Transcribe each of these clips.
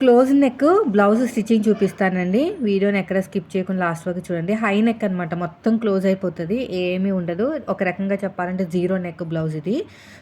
Close neck blouse stitching చూపిస్తానండి. వీడియోని ఎక్కడ స్కిప్ చేయకుండా లాస్ట్ వరకు చూడండి. హై నెక్ అనమాట. మొత్తం క్లోజ్ అయిపోతది. ఏమీ ఉండదు. ఒక రకంగా చెప్పాలంటే జీరో నెక్ బ్లౌజ్ ఇది.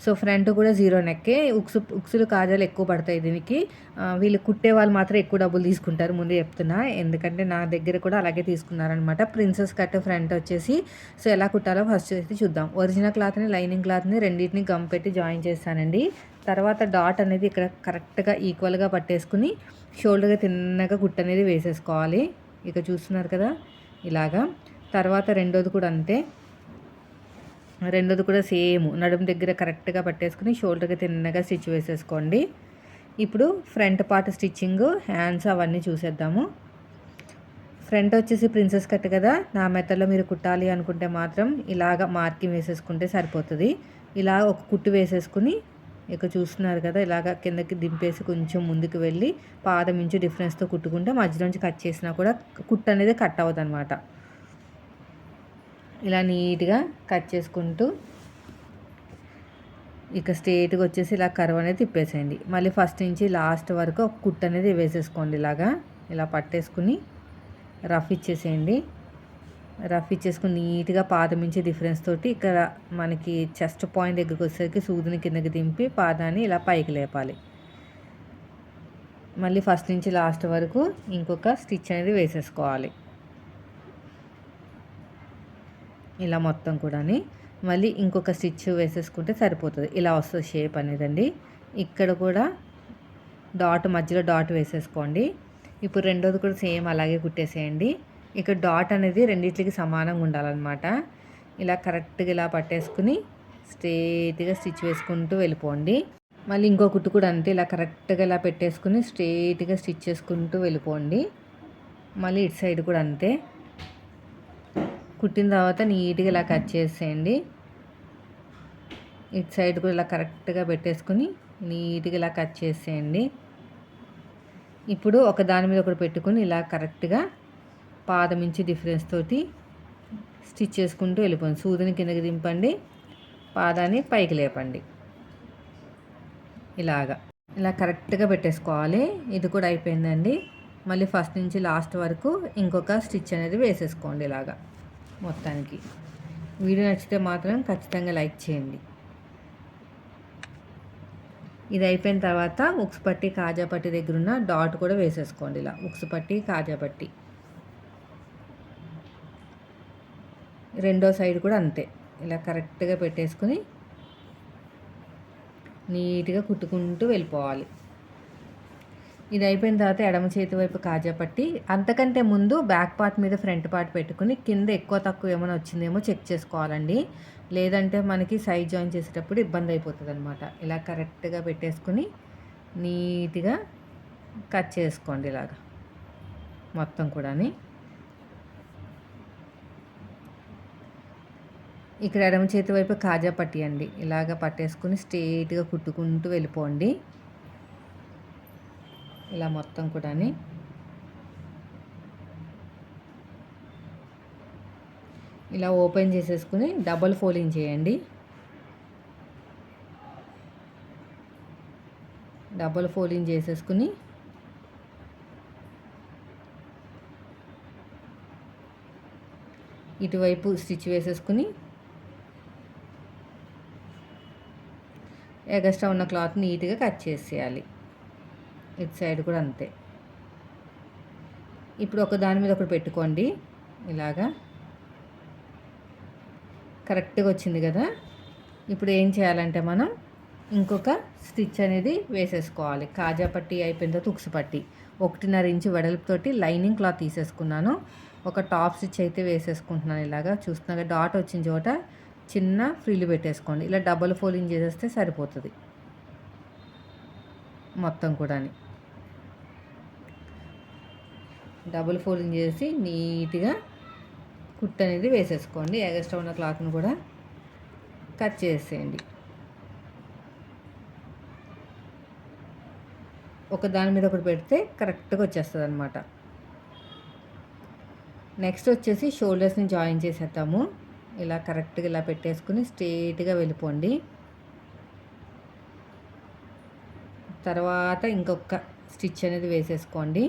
సో, ఫ్రంట్ కూడా జీరో నెక్కే. ఉక్సులు కాజాలు ఎక్కువ పడతాయి దీనికి. వీళ్ళు కుట్టే వాళ్ళు మాత్రం ఎక్కువ డబ్బులు తీసుకుంటారు. ముందే చెప్తున్నా. ఎందుకంటే నా దగ్గర కూడా అలాగే తీసుకున్నారనమాట. ప్రిన్సెస్ కట్ ఫ్రంట్ వచ్చేసి సో, ఎలా కుట్టాలో ఫస్ట్ అయితే చూద్దాం. ఒరిజినల్ క్లాత్‌ని, లైనింగ్ క్లాత్‌ని రెండిటిని గమ్ పెట్టి జాయిన్ చేస్తానండి. తర్వాత డాట్ అనేది ఇక్కడ కరెక్ట్‌గా ఈక్వల్‌గా పట్టేసుకుని షోల్డర్‌గా తిన్నగా కుట్టు అనేది వేసేసుకోవాలి. ఇక చూస్తున్నారు కదా! ఇలాగా. తర్వాత రెండోది కూడా అంతే. రెండోది కూడా సేమ్ నడుము దగ్గర కరెక్ట్‌గా పట్టేసుకుని షోల్డర్‌కి తిన్నగా స్టిచ్ వేసేసుకోండి. ఇప్పుడు ఫ్రంట్ పార్ట్ స్టిచ్చింగ్, హ్యాండ్స్ అవన్నీ చూసేద్దాము. ఫ్రంట్ వచ్చేసి ప్రిన్సెస్ కట్ కదా! నా మెథడ్‌లో మీరు కుట్టాలి అనుకుంటే మాత్రం ఇలాగ మార్కింగ్ వేసేసుకుంటే సరిపోతది. ఇలా ఒక కుట్టు వేసేసుకుని ఇక చూస్తున్నారు కదా! ఇలాగ కిందకి దింపేసి కొంచెం ముందుకు వెళ్ళి పాదం ఇంచు డిఫరెన్స్‌తో కుట్టుకుంటే మధ్యలోంచి కట్ చేసినా కూడా కుట్టు అనేది కట్ అవ్వదనమాట. ఇలా నీట్‌గా కట్ చేసుకుంటూ ఇక స్ట్రెయిట్‌గా వచ్చేసి ఇలా కర్వ్ అనేది తిప్పేసేయండి. మళ్ళీ ఫస్ట్ నుంచి లాస్ట్ వరకు ఒక కుట్టు అనేది వేసేసుకోండి ఇలాగా. ఇలా పట్టేసుకుని రఫ్ ఇచ్చేసేయండి. రఫ్ ఇచ్చేసుకుని నీట్‌గా పాదం నుంచి డిఫరెన్స్ తోటి ఇక్కడ మనకి చెస్ట్ పాయింట్ దగ్గరికి వచ్చేసరికి సూదిని కిందకి దింపి పాదాన్ని ఇలా పైకి లేపాలి. మళ్ళీ ఫస్ట్ నుంచి లాస్ట్ వరకు ఇంకొక స్టిచ్ అనేది వేసేసుకోవాలి. ఇలా మొత్తం కూడాని మళ్ళీ ఇంకొక స్టిచ్ వేసేసుకుంటే సరిపోతుంది. ఇలా వస్తుంది షేప్ అనేదండి. ఇక్కడ కూడా డాట్ మధ్యలో డాట్ వేసేసుకోండి. ఇప్పుడు రెండోది కూడా సేమ్ అలాగే కుట్టేసేయండి. ఇక్కడ డాట్ అనేది రెండిట్లకి సమానంగా ఉండాలన్నమాట. ఇలా కరెక్ట్‌గా ఇలా పట్టేసుకుని స్ట్రెయిట్‌గా స్టిచ్ వేసుకుంటూ వెళ్ళిపోండి. మళ్ళీ ఇంకో కుట్టు కూడా అంతే ఇలా కరెక్ట్‌గా ఇలా పెట్టేసుకుని స్ట్రెయిట్‌గా స్టిచ్ చేసుకుంటూ వెళ్ళిపోండి. మళ్ళీ ఇటు సైడ్ కూడా అంతే. కుట్టిన తర్వాత నీట్‌గా ఇలా కట్ చేసేయండి. ఇటు సైడ్ కూడా ఇలా కరెక్ట్‌గా పెట్టేసుకుని నీట్‌గా ఇలా కట్ చేసేయండి. ఇప్పుడు ఒక దాని మీద ఒకటి పెట్టుకుని ఇలా కరెక్ట్‌గా పాదం ఇంచు డిఫరెన్స్ తోటి స్టిచ్ చేసుకుంటూ వెళ్ళిపోండి. సూదిని కిందకి దింపండి, పాదాన్ని పైకి లేపండి. ఇలాగా ఇలా కరెక్ట్‌గా పెట్టేసుకోవాలి. ఇది కూడా అయిపోయిందండి. మళ్ళీ ఫస్ట్ నుంచి లాస్ట్ వరకు ఇంకొక స్టిచ్ అనేది వేసేసుకోండి ఇలాగా మొత్తానికి. వీడియో నచ్చితే మాత్రం ఖచ్చితంగా లైక్ చేయండి. ఇది అయిపోయిన తర్వాత ఉక్స్ పట్టి కాజా పట్టి దగ్గర ఉన్న డాట్ కూడా వేసేసుకోండి. ఇలా ఉక్స్ పట్టి కాజా పట్టి రెండో సైడ్ కూడా అంతే. ఇలా కరెక్ట్‌గా పెట్టేసుకుని నీట్‌గా కుట్టుకుంటూ వెళ్ళిపోవాలి. ఇది అయిపోయిన తర్వాత ఎడమ చేతి వైపు కాజా పట్టి అంతకంటే ముందు బ్యాక్ పార్ట్ మీద ఫ్రంట్ పార్ట్ పెట్టుకుని కింద ఎక్కువ తక్కువ ఏమైనా వచ్చిందేమో చెక్ చేసుకోవాలండి. లేదంటే మనకి సైడ్ జాయిన్ చేసేటప్పుడు ఇబ్బంది అయిపోతుందనమాట. ఇలా కరెక్ట్‌గా పెట్టేసుకుని నీట్‌గా కట్ చేసుకోండి ఇలాగా మొత్తం కూడాని. ఇక్కడ ఎడమ చేతి వైపు కాజా పట్టి అండి. ఇలాగ పట్టేసుకుని స్ట్రెయిట్‌గా కుట్టుకుంటూ వెళ్ళిపోండి. ఇలా మొత్తం కూడాని. ఇలా ఓపెన్ చేసేసుకుని డబల్ ఫోల్డింగ్ చేయండి. డబల్ ఫోల్డింగ్ చేసేసుకుని ఇటువైపు స్టిచ్ వేసేసుకుని ఎగస్ట్రా ఉన్న క్లాత్ నీట్‌గా కట్ చేసేయాలి. ఇటు సైడ్ కూడా అంతే. ఇప్పుడు ఒక దాని మీద ఒకటి పెట్టుకోండి. ఇలాగా కరెక్ట్‌గా వచ్చింది కదా! ఇప్పుడు ఏం చేయాలంటే మనం ఇంకొక స్టిచ్ అనేది వేసేసుకోవాలి. కాజా పట్టి అయిపోయిన తర్వాత ఉక్స్ పట్టి 1.5 ఇంచు వెడల్పుతోటి లైనింగ్ క్లాత్ తీసేసుకున్నాను. ఒక టాప్ స్టిచ్ అయితే వేసేసుకుంటున్నాను. ఇలాగా చూస్తున్నాగా డాట్ వచ్చిన చోట చిన్న ఫ్రిల్ పెట్టేసుకోండి. ఇలా డబల్ ఫోల్డింగ్ చేసేస్తే సరిపోతుంది మొత్తం కూడాని. డబుల్ ఫోల్డింగ్ చేసి నీట్‌గా కుట్టు అనేది వేసేసుకోండి. ఎగస్ట్రా ఉన్న క్లాత్ని కూడా కట్ చేసేయండి. ఒక దాని మీద ఒకటి పెడితే కరెక్ట్‌గా వచ్చేస్తుంది అనమాట. నెక్స్ట్ వచ్చేసి షోల్డర్స్ని జాయిన్ చేసేద్దాము. ఇలా కరెక్ట్‌గా ఇలా పెట్టేసుకుని స్ట్రెయిట్‌గా వెళ్ళిపోండి. తర్వాత ఇంకొక స్టిచ్ అనేది వేసేసుకోండి.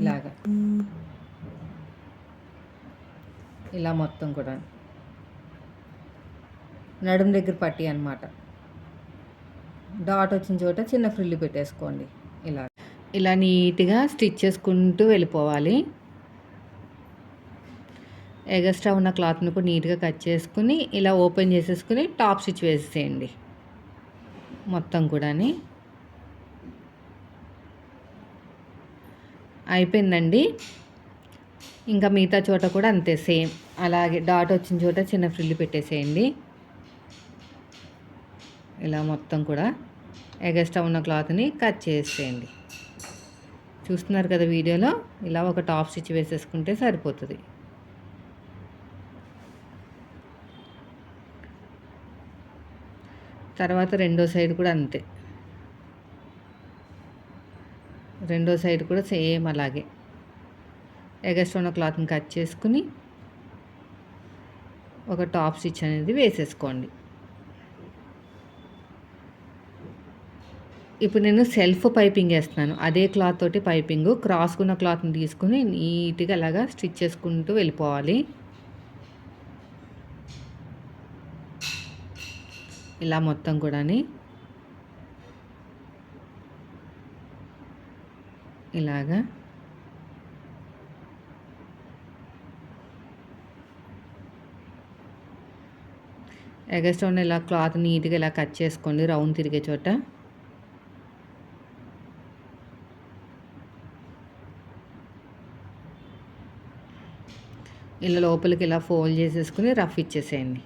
ఇలాగా ఇలా మొత్తం కూడా నడుము దగ్గర పట్టి అనమాట. డాట్ వచ్చిన చోట చిన్న ఫ్రిల్లు పెట్టేసుకోండి. ఇలా నీట్గా స్టిచ్ చేసుకుంటూ వెళ్ళిపోవాలి. ఎగస్ట్రా ఉన్న క్లాత్ని కూడా నీట్గా కట్ చేసుకుని ఇలా ఓపెన్ చేసేసుకుని టాప్ స్టిచ్ వేసేయండి మొత్తం కూడా. అయిపోయిందండి. ఇంకా మిగతా చోట కూడా అంతే సేమ్ అలాగే డాట్ వచ్చిన చోట చిన్న ఫ్రిల్లు పెట్టేసేయండి. ఇలా మొత్తం కూడా ఎగస్ట్రా ఉన్న క్లాత్ని కట్ చేసేయండి. చూస్తున్నారు కదా వీడియోలో, ఇలా ఒక టాప్ స్టిచ్ వేసేసుకుంటే సరిపోతుంది. తర్వాత రెండో సైడ్ కూడా అంతే, రెండో సైడ్ కూడా సేమ్ అలాగే ఎగస్ట్రా ఉన్న క్లాత్ని కట్ చేసుకుని ఒక టాప్ స్టిచ్ అనేది వేసేసుకోండి. ఇప్పుడు నేను సెల్ఫ్ పైపింగ్ వేస్తున్నాను. అదే క్లాత్ తోటి పైపింగ్ క్రాస్కున్న క్లాత్ని తీసుకుని నీట్గా అలాగా స్టిచ్ చేసుకుంటూ వెళ్ళిపోవాలి. ఇలా మొత్తం కూడా ఇలాగా ఎగస్ట్రా ఉన్న ఇలా క్లాత్ నీట్గా ఇలా కట్ చేసుకోండి రౌండ్ తిరిగే చోట. ఇలా లోపలికి ఇలా ఫోల్డ్ చేసేసుకుని రఫ్ ఇచ్చేసేయండి.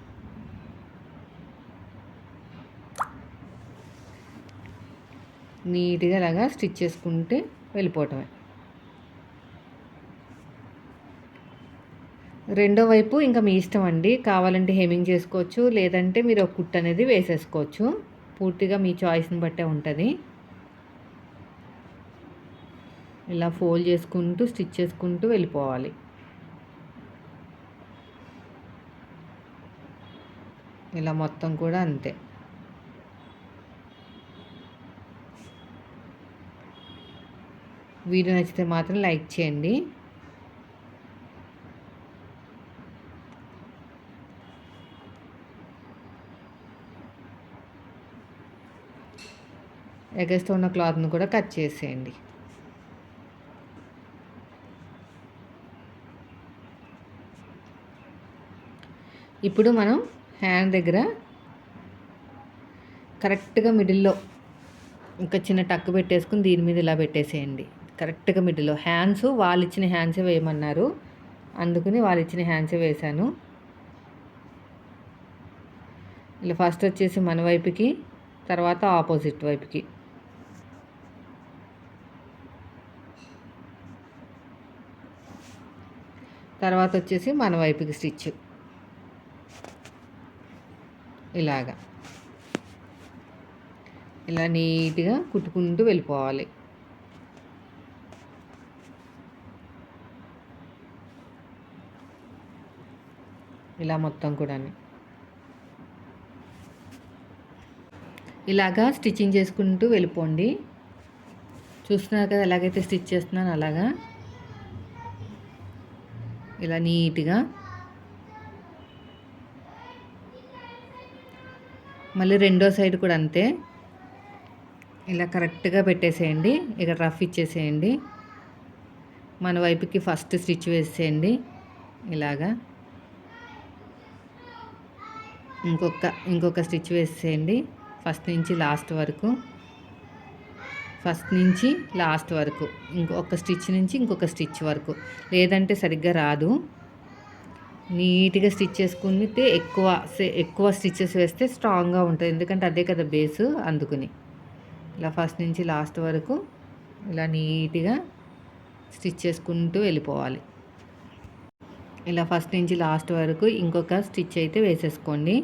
నీట్గా అలాగా స్టిచ్ చేసుకుంటే వెళ్ళిపోవటమే. రెండో వైపు ఇంకా మీ ఇష్టం అండి. కావాలంటే హెమ్మింగ్ చేసుకోవచ్చు, లేదంటే మీరు ఒక కుట్ అనేది వేసేసుకోవచ్చు. పూర్తిగా మీ చాయిస్ని బట్టే ఉంటుంది. ఇలా ఫోల్డ్ చేసుకుంటూ స్టిచ్ చేసుకుంటూ వెళ్ళిపోవాలి. ఇలా మొత్తం కూడా అంతే. వీడియో నచ్చితే మాత్రం లైక్ చేయండి. ఎగస్ట్రా ఉన్న క్లాత్ను కూడా కట్ చేసేయండి. ఇప్పుడు మనం హ్యాండ్ దగ్గర కరెక్ట్గా మిడిల్లో ఇంకా చిన్న టక్ పెట్టేసుకుని దీని మీద ఇలా పెట్టేసేయండి. కరెక్ట్గా మిడిల్లో హ్యాండ్స్ వాళ్ళు ఇచ్చిన హ్యాండ్సే వేయమన్నారు, అందుకని వాళ్ళు ఇచ్చిన హ్యాండ్సే వేశాను. ఇలా ఫస్ట్ వచ్చేసి మన వైపుకి, తర్వాత ఆపోజిట్ వైపుకి. తర్వాత వచ్చేసి మన వైపుకి స్టిచ్ ఇలాగా ఇలా నీట్గా కుట్టుకుంటూ వెళ్ళిపోవాలి. ఇలా మొత్తం కూడా ఇలాగా స్టిచ్చింగ్ చేసుకుంటూ వెళ్ళిపోండి. చూస్తున్నారు కదా ఎలాగైతే స్టిచ్ చేస్తున్నాను అలాగా ఇలా నీట్గా. మళ్ళీ రెండో సైడ్ కూడా అంతే, ఇలా కరెక్ట్గా పెట్టేసేయండి. ఇక్కడ రఫ్ ఇచ్చేసేయండి. మన వైపుకి ఫస్ట్ స్టిచ్ వేసేయండి ఇలాగా. ఇంకొక స్టిచ్ వేసేయండి ఫస్ట్ నుంచి లాస్ట్ వరకు. ఫస్ట్ నుంచి లాస్ట్ వరకు ఇంకొక స్టిచ్ నుంచి ఇంకొక స్టిచ్ వరకు, లేదంటే సరిగ్గా రాదు. నీట్గా స్టిచ్ చేసుకుంటే ఎక్కువ స్టిచ్చెస్ వేస్తే స్ట్రాంగ్గా ఉంటుంది, ఎందుకంటే అదే కదా బేసు, అందుకుని ఇలా ఫస్ట్ నుంచి లాస్ట్ వరకు ఇలా నీట్గా స్టిచ్ చేసుకుంటూ వెళ్ళిపోవాలి. ఇలా ఫస్ట్ నుంచి లాస్ట్ వరకు ఇంకొక స్టిచ్ అయితే వేసేసుకోండి.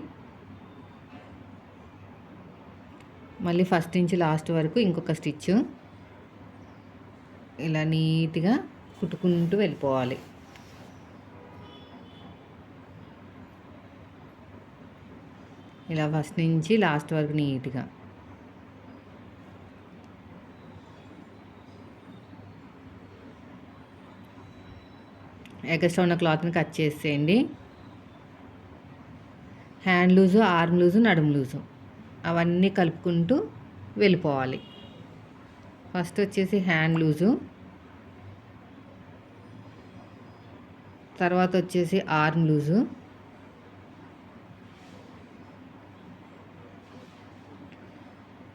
మళ్ళీ ఫస్ట్ నుంచి లాస్ట్ వరకు ఇంకొక స్టిచ్ ఇలా నీట్గా కుట్టుకుంటూ వెళ్ళిపోవాలి. ఇలా ఫస్ట్ నుంచి లాస్ట్ వరకు నీట్గా. ఎక్స్ట్రా ఉన్న క్లాత్ని కట్ చేసేయండి. హ్యాండ్ లూజు, ఆర్మ్ లూజు, నడుము లూజు అవన్నీ కలుపుకుంటూ వెళ్ళిపోవాలి. ఫస్ట్ వచ్చేసి హ్యాండ్ లూజు, తర్వాత వచ్చేసి ఆర్మ్ లూజు,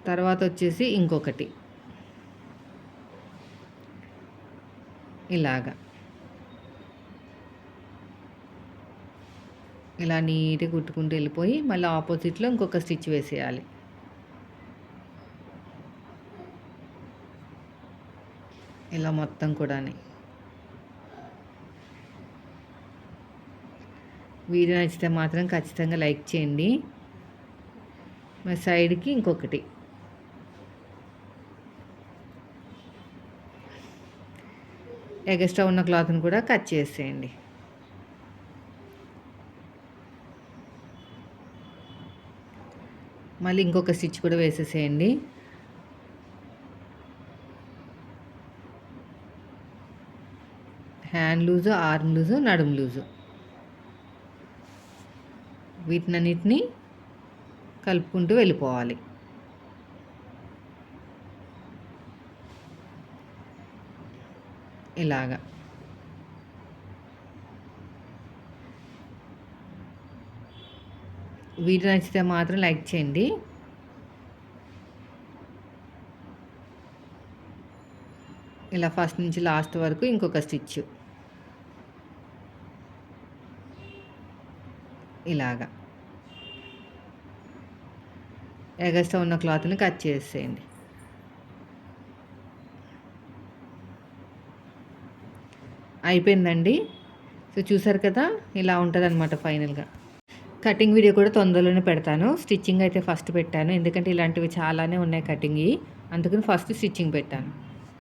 తర్వాత వచ్చేసి ఇంకొకటి ఇలాగా. ఇలా నీట్గా కుట్టుకుంటూ వెళ్ళిపోయి మళ్ళీ ఆపోజిట్లో ఇంకొక స్టిచ్ వేసేయాలి. ఇలా మొత్తం కూడా. వీడియో నచ్చితే మాత్రం ఖచ్చితంగా లైక్ చేయండి. మరి సైడ్కి ఇంకొకటి ఎక్స్ట్రా ఉన్న క్లాత్ని కూడా కట్ చేసేయండి. మళ్ళీ ఇంకొక స్టిచ్ కూడా వేసేసేయండి. హ్యాండ్ లూజు, ఆర్మ్ లూజు, నడుము లూజు వీటినన్నిటిని కలుపుకుంటూ వెళ్ళిపోవాలి. ఇలాగా. వీడియో నచ్చితే మాత్రం లైక్ చేయండి. ఇలా ఫస్ట్ నుంచి లాస్ట్ వరకు ఇంకొక స్టిచ్ ఇలాగా. ఎగస్ట్రా ఉన్న క్లాత్ని కట్ చేసేయండి. అయిపోయిందండి. సో చూసారు కదా, ఇలా ఉంటుంది అనమాట ఫైనల్గా. కటింగ్ వీడియో కూడా తొందరలోనే పెడతాను. స్టిచ్చింగ్ అయితే ఫస్ట్ పెట్టాను, ఎందుకంటే ఇలాంటివి చాలానే ఉన్నాయి కటింగ్, అందుకని ఫస్ట్ స్టిచ్చింగ్ పెట్టాను.